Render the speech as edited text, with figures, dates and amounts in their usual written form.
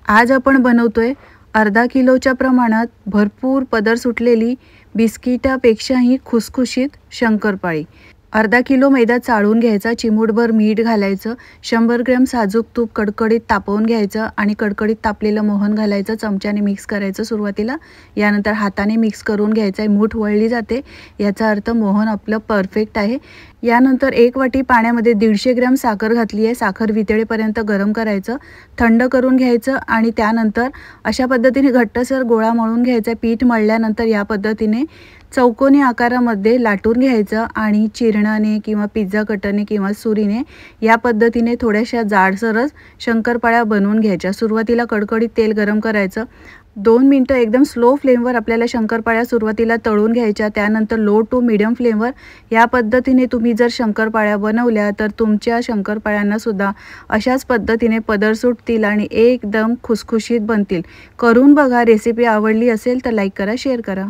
आज आपण बनवतोय अर्धा किलोच्या प्रमाणात भरपूर पदर सुटलेली बिस्किटापेक्षाही खुसखुशीत शंकरपाळी। अर्धा किलो मैदा चाळून घ्यायचा, चिमूटभर मीठ घालायचं, 100 ग्रॅम साजूक तूप कडकडीत तापवून घ्यायचं आणि कडकडीत तापलेलं मोहन घालायचं, चमच्याने मिक्स करायचं सुरुवातीला। यानंतर हाताने मिक्स करून घ्यायचं आहे, मूठ वळली जाते याचा अर्थ मोहन आपलं परफेक्ट आहे। यानंतर 1 वाटी पाण्यामध्ये 150 ग्रॅम साखर घातली आहे, साखर वितळेपर्यंत गरम करायचं, थंड करून घ्यायचं आणि त्यानंतर अशा पद्धतीने घट्टसर गोळा मळून घ्यायचा। पीठ मळल्यानंतर या पद्धतीने चौकोनी आकारामध्ये लाटून घ्यायचं आणि चिरणाने किंवा पिझ्झा कटरने किंवा सुरीने या पद्धतीने थोड्याशा जाडसरच शंकरपाळ्या बनवून घ्यायच्या। सुरुवातीला कडकडीत तेल गरम करायचं, 2 मिनिटं एकदम स्लो फ्लेमवर आपल्याला शंकरपाळ्या सुरुवातीला तळून घ्यायच्या, त्यानंतर लो टू मीडियम फ्लेमवर या पद्धतीने तुम्ही जर शंकरपाळ्या बनवल्या तर तुमच्या शंकरपाळ्यांना सुद्धा अशाच पद्धतीने पदर सुटतील आणि एकदम खुसखुशीत बनतील। करून बघा, रेसिपी आवडली असेल तर लाईक करा, शेअर करा।